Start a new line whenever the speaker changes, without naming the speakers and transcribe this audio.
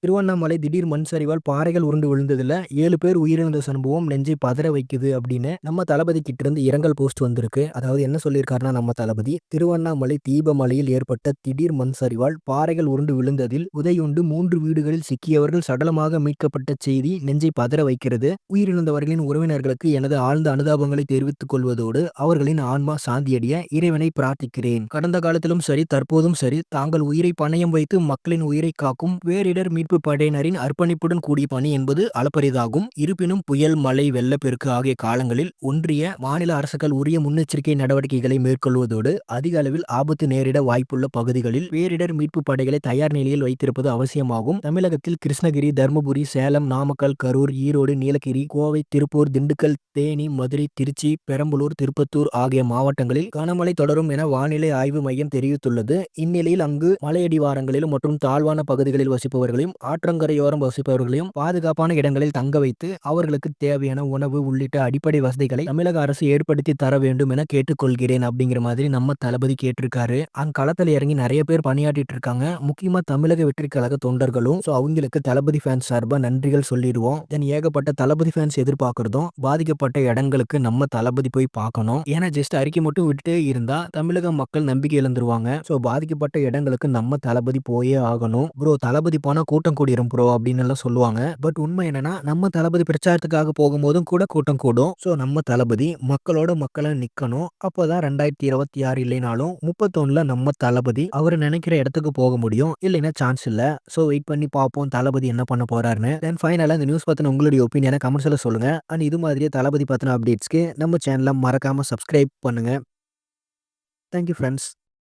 திருவண்ணாமலை திடீர் மண் சரிவால் பாறைகள் உருண்டு விழுந்ததுல 7 பேர் உயிரிழந்த சம்பவம் நெஞ்சை பதற வைக்குது அப்படின்னு நம்ம தளபதி கிட்ட இருந்து இரங்கல் போஸ்ட் வந்திருக்கு. அதாவது என்ன சொல்லியிருக்காருன்னா நம்ம தளபதி, திருவண்ணாமலை தீபமலையில் ஏற்பட்ட திடீர் மண் சரிவால் பாறைகள் உருண்டு விழுந்ததில் உதையுண்டு 3 வீடுகளில் சிக்கியவர்கள் சடலமாக மீட்கப்பட்ட செய்தி நெஞ்சை பதற வைக்கிறது. உயிரிழந்தவர்களின் உறவினர்களுக்கு எனது ஆழ்ந்த அனுதாபங்களை தெரிவித்துக் கொள்வதோடு அவர்களின் ஆன்மா சாந்தியடைய இறைவனை பிரார்த்திக்கிறேன். கடந்த காலத்திலும் சரி தற்போதும் சரி தாங்கள் உயிரை பணயம் வைத்து மக்களின் உயிரை காக்கும் பேரிடர் மீட்பு படையினரின் அர்ப்பணிப்புடன் கூடிய பணி என்பது அளப்பரியதாகும். இருப்பினும் புயல், மழை, வெள்ளப்பெருக்கு ஆகிய காலங்களில் ஒன்றிய, மாநில அரசுகள் உரிய முன்னெச்சரிக்கை நடவடிக்கைகளை மேற்கொள்வதோடு அதிக அளவில் ஆபத்து நேரிட வாய்ப்புள்ள பகுதிகளில் பேரிடர் மீட்பு படைகளை தயார் நிலையில் வைத்திருப்பது அவசியமாகும். தமிழகத்தில் கிருஷ்ணகிரி, தர்மபுரி, சேலம், நாமக்கல், கரூர், ஈரோடு, நீலகிரி, கோவை, திருப்பூர், திண்டுக்கல், தேனி, மதுரை, திருச்சி, பெரம்பலூர், திருப்பத்தூர் ஆகிய மாவட்டங்களில் கனமழை தொடரும் என வானிலை ஆய்வு மையம் தெரிவித்துள்ளது. இந்நிலையில் அங்கு மலையடிவாரங்களிலும் மற்றும் தாழ்வான பகுதிகளில் வசிப்பவர்களையும் ஆற்றங்கரையோரம் வசிப்பவர்களையும் பாதுகாப்பான இடங்களில் தங்க வைத்து அவர்களுக்கு தேவையான உணவு உள்ளிட்ட அடிப்படை வசதிகளை தமிழக அரசு ஏற்படுத்தி தர வேண்டும் என கேட்டுக்கொள்கிறேன் அப்படிங்கிற மாதிரி நம்ம தளபதி கேட்டிருக்காரு. அங்க களத்துல இறங்கி நிறைய பேர் பணியாற்றிட்டு இருக்காங்க. முக்கியமா தமிழக வெற்றி கழக தொண்டர்களும். அவங்களுக்கு தளபதி ஃபேன்ஸ் சார்பா நன்றிகள் சொல்லிடுவோம். ஏகப்பட்ட தளபதி ஃபேன்ஸ் எதிர்பார்க்கறதும் பாதிக்கப்பட்ட இடங்களுக்கு நம்ம தளபதி போய் பார்க்கணும். ஏன்னா ஜஸ்ட் அறிக்கை மட்டும் விட்டுட்டே இருந்தா தமிழக மக்கள் நம்பிக்கை இழந்துருவாங்க. பாதிக்கப்பட்ட இடங்களுக்கு நம்ம தளபதி போயே ஆகணும். ப்ரோ தளபதி போனா கூட்டம் கூடிரும் ப்ரோ அப்படின்னு எல்லாம் சொல்லுவாங்க. பட் உண்மை என்னன்னா நம்ம தளபதி பிரச்சாரத்துக்காக போகும்போதும் கூட கூட்டம் கூடும். நம்ம தளபதி மக்களோட மக்களா நிக்கணும். அப்போதான் 2026 இல்லைனாலும் 31ல நம்ம தளபதி அவர் நினைக்கிற இடத்துக்கு போக முடியும். இல்லைன்னா சான்ஸ் இல்ல. வெயிட் பண்ணி பார்ப்போம் தளபதி என்ன பண்ண போறாருன்னு. தென் ஃபைனலா இந்த நியூஸ் பத்தின உங்களுடைய ஒப்பீனியனை கமெண்ட்ஸ்ல சொல்லுங்க. அண்ட் இது மாதிரியே தளபதி பத்தின அப்டேட்ஸ்க்கு நம்ம சேனலை மறக்காம சப்ஸ்கிரைப் பண்ணுங்க. Thank you friends.